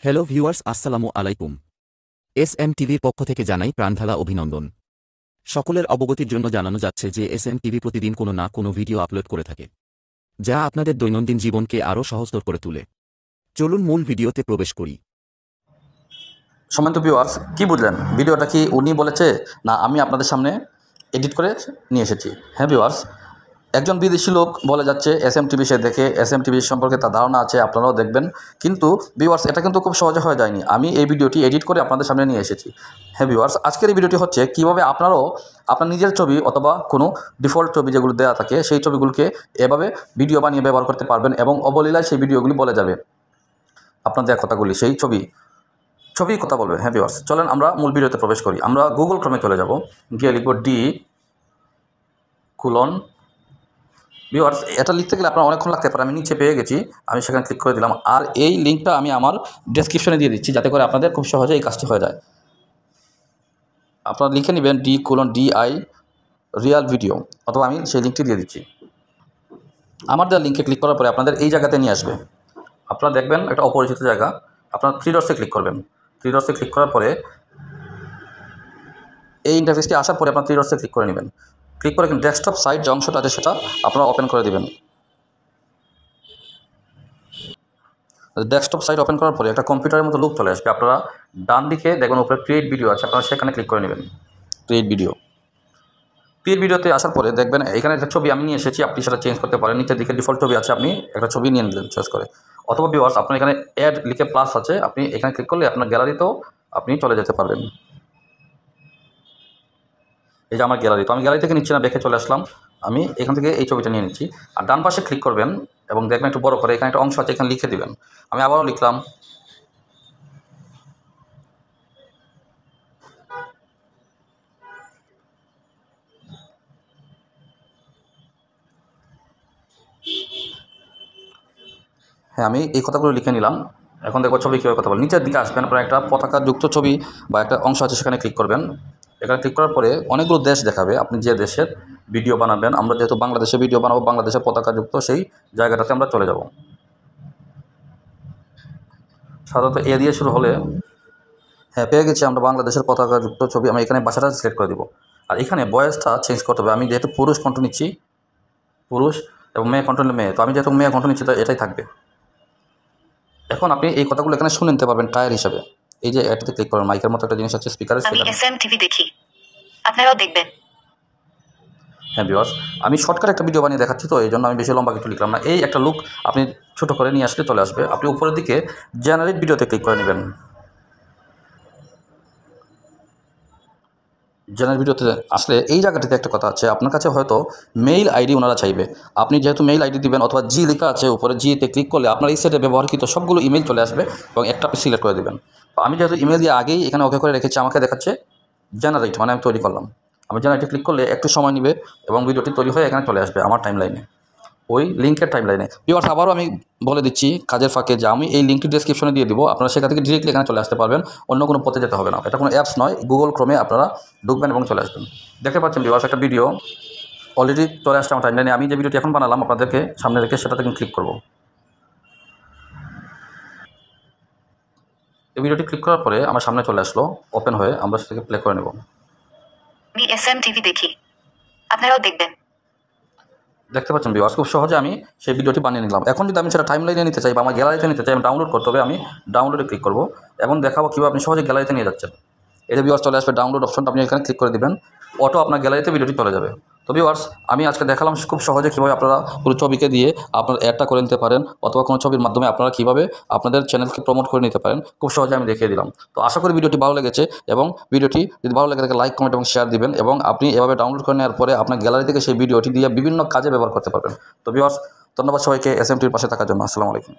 Hello viewers, আসসালামু আলাইকুম। SM টিভির পক্ষ থেকে জানাই প্রাণঢালা অভিনন্দন। সকলের অবগতির জন্য জানানো যাচ্ছে যে এসএম টিভি প্রতিদিন কোনো না কোনো ভিডিও আপলোড করে থাকে, যা আপনাদের দৈনন্দিন জীবনকে আরও সহজতর করে তোলে। চলুন মূল ভিডিওতে প্রবেশ করি। সম্মানিত ভিউয়ার্স, কি বুঝলেন? ভিডিওটা কি উনি বলেছে না আমি আপনাদের সামনে এডিট করে নিয়ে এসেছি? হ্যাঁ ভিউয়ার্স, একজন বিদেশি লোক বলে যাচ্ছে এসএম টিভি সে দেখে, এসএম টিভি সম্পর্কে তার ধারণা আছে, আপনারাও দেখবেন। কিন্তু ভিউয়ার্স, এটা কিন্তু খুব সহজে হয়ে যায়নি। আমি এই ভিডিওটি এডিট করে আপনাদের সামনে নিয়ে এসেছি। হ্যাঁ ভিউয়ার্স, আজকের এই ভিডিওটি হচ্ছে কীভাবে আপনারাও আপনার নিজের ছবি অথবা কোনো ডিফল্ট ছবি যেগুলো দেওয়া থাকে সেই ছবিগুলোকে এভাবে ভিডিও বানিয়ে ব্যবহার করতে পারবেন এবং অবলীলায় সেই ভিডিওগুলি বলে যাবে আপনার দেওয়া কথাগুলি, সেই ছবি কথা বলবে। হ্যাঁ ভিউয়ার্স, চলেন আমরা মূল ভিডিওতে প্রবেশ করি। আমরা গুগল ক্রমে চলে যাব, গিয়ে লিখব ভিউয়ার্স। এটা লিখতে গেলে আপনার অনেকক্ষণ লাগতে পারে, আমি নিচে পেয়ে গেছি, আমি সেখানে ক্লিক করে দিলাম। আর এই লিঙ্কটা আমি আমার ডেসক্রিপশনে দিয়ে দিচ্ছি, যাতে করে আপনাদের খুব সহজে এই কাজটি হয়ে যায়। আপনারা লিখে নেবেন DI রিয়াল ভিডিও, অথবা আমি সেই লিঙ্কটি দিয়ে দিচ্ছি। আমার দেওয়ার লিঙ্কে ক্লিক করার পরে আপনাদের এই জায়গাতে নিয়ে আসবে। আপনারা দেখবেন একটা অপরিচিত জায়গা, আপনারা থ্রি ডটসে ক্লিক করবেন। থ্রি ডটসে ক্লিক করার পরে এই ইন্টারফেসটি আসার পরে আপনার থ্রি ডটসে ক্লিক করে নেবেন। ক্লিক করে ডেস্কটপ সাইট যে অংশটা আছে সেটা আপনারা ওপেন করে দেবেন। ডেস্কটপ সাইট ওপেন করার পরে একটা কম্পিউটারের মতো লুক চলে আসবে। আপনারা ডান দিকে দেখবেন উপরে ক্রিয়েট ভিডিও আছে, আপনারা সেখানে ক্লিক করে নেবেন। ক্রিয়েট ভিডিওতে আসার পরে দেখবেন এখানে একটা ছবি আমি নিয়ে এসেছি, আপনি সেটা চেঞ্জ করতে পারেন। নিচের দিকে ডিফল্ট ছবি আছে, আপনি একটা ছবি নিয়ে নিলেন চয়েস করে। অথবা ভিউয়ার্স, আপনার এখানে অ্যাড লিখে প্লাস আছে, আপনি এখানে ক্লিক করলে আপনার গ্যালারিতেও আপনি চলে যেতে পারবেন। এই যে আমার গ্যালারি, তো আমি গ্যালারি থেকে নিচ্ছি না, দেখে চলে আসলাম। আমি এখান থেকে এই ছবিটা নিয়ে নিচ্ছি। আর ডান পাশে ক্লিক করবেন এবং দেখবেন একটু বড় করে এখানে একটা অংশ আছে, এখানে লিখে দিবেন। আমি আবারও লিখলাম। হ্যাঁ, আমি এই কথাগুলো লিখে নিলাম। এখন দেখবো ছবি কীভাবে কথা বল। নিচের দিকে আসবেন, আপনার একটা পতাকাযুক্ত ছবি বা একটা অংশ আছে, সেখানে ক্লিক করবেন। এখানে ক্লিক করার পরে অনেকগুলো দেশ দেখাবে, আপনি যে দেশের ভিডিও বানাবেন। আমরা যেহেতু বাংলাদেশে ভিডিও বানাবো, বাংলাদেশের পতাকাযুক্ত সেই জায়গাটাতে আমরা চলে যাব। সাধারণত এ দিয়ে শুরু হলে, হ্যাঁ পেয়ে গেছি আমরা বাংলাদেশের পতাকাযুক্ত ছবি। আমি এখানে ভাষাটা সিলেক্ট করে দিব। আর এখানে বয়েসটা চেঞ্জ করতে হবে। আমি যেহেতু পুরুষ কণ্ঠ নিচ্ছি, পুরুষ, এবং মেয়ে কণ্ঠ নিলে মেয়ে, তো আমি যেহেতু মেয়ে কণ্ঠ নিচ্ছি, তো এটাই থাকবে। এখন আপনি এই কথাগুলো এখানে শুনে নিতে পারবেন ট্রায়াল হিসাবে। এই যে এটাতে ক্লিক করেন, মাইকের মতো একটা জিনিস আছে স্পিকারের, আমি এসএম টিভি দেখি, আপনারাও দেখবেন। হ্যাঁ ভিউয়ার্স, আমি শর্টকাট একটা ভিডিও বানিয়ে দেখাচ্ছি, তো এই জন্য আমি বেশি লম্বা কিছু লিখলাম না। এই একটা লুক আপনি ছোটো করে নিয়ে আসলে চলে আসবে। আপনি উপরের দিকে জেনারেট ভিডিওতে ক্লিক করে নেবেন। জেনারেল ভিডিওতে আসলে এই জায়গাটিতে একটা কথা আছে, আপনার কাছে হয়তো মেইল আইডি ওনারা চাইবে। আপনি যেহেতু মেইল আইডি দিবেন, অথবা জি লেখা আছে উপরে, জিতে ক্লিক করলে আপনার এই সেটে ব্যবহারকৃত সবগুলো ইমেল চলে আসবে এবং একটা আপনি সিলেক্ট করে দেবেন। তো আমি যেহেতু ইমেল দিয়ে আগেই এখানে ওকে করে রেখেছি, আমাকে দেখাচ্ছে জেনারেট, মানে আমি তৈরি করলাম। আমি জেনারেটে ক্লিক করলে একটু সময় নেবে এবং ভিডিওটি তৈরি হয়ে এখানে চলে আসবে আমার টাইমলাইনে, ওই লিঙ্কের টাইমলাইনে। ভিউয়ার্স, আবারও আমি বলে দিচ্ছি কাজের ফাঁকে যে আমি এই লিঙ্কটি ডেসক্রিপশনে দিয়ে দিব, আপনারা সেখান থেকে ডিরেক্টলি এখানে চলে আসতে পারবেন, অন্য কোনো পথে যেতে হবে না। এটা কোনো অ্যাপস নয়, গুগল ক্রোমে আপনারা ঢুকবেন এবং চলে আসবেন। দেখতে পাচ্ছেন ভিউয়ার্স, একটা ভিডিও অলরেডি চলে আসছে আমার টাইমলাইনে। আমি যে ভিডিওটি এখন বানালাম আপনাদেরকে সামনে রেখে সেটাতে ক্লিক করব। এই ভিডিওটি ক্লিক করার পরে আমার সামনে চলে আসলো ওপেন হয়ে, আমরা সেটাকে প্লে করে নেব। আমি এসএম টিভি দেখি, আপনারাও দেখবেন। দেখতে পাচ্ছেন ভিউয়ার্স, খুব সহজে আমি সেই ভিডিওটি বানিয়ে নিলাম। এখন যদি আমি সেটা টাইমলাইনে নিতে চাই বা আমার গ্যালারিতে নিতে চাই, আমি ডাউনলোড করতে হবে। আমি ডাউনলোডে ক্লিক করব এবং দেখাবো কীভাবে আপনি সহজে গ্যালারিতে নিয়ে যাচ্ছেন। এই যে ভিউয়ার্স চলে আসবে ডাউনলোড অপশনটা, আপনি এখানে ক্লিক করে দেবেন, অটো আপনার গ্যালারিতে ভিডিওটি চলে যাবে। তো ভিউয়ার্স, আমি আজকে দেখালাম খুব সহজে কীভাবে আপনারা পুরো ছবিকে দিয়ে আপনার অ্যাডটা করে নিতে পারেন, অথবা কোনো ছবির মাধ্যমে আপনারা কীভাবে আপনাদের চ্যানেলকে প্রমোট করে নিতে পারেন, খুব সহজে আমি দেখিয়ে দিলাম। তো আশা করি ভিডিওটি ভালো লেগেছে, এবং ভিডিওটি যদি ভালো লেগে থাকে লাইক, কমেন্ট এবং শেয়ার দিবেন, এবং আপনি এভাবে ডাউনলোড করে নেওয়ার পরে আপনার গ্যালারি থেকে সেই ভিডিওটি দিয়ে বিভিন্ন কাজে ব্যবহার করতে পারবেন। তো ভিউয়ার্স, ধন্যবাদ সবাইকে এসএমটির পাশে থাকার জন্য। আসসালামু আলাইকুম।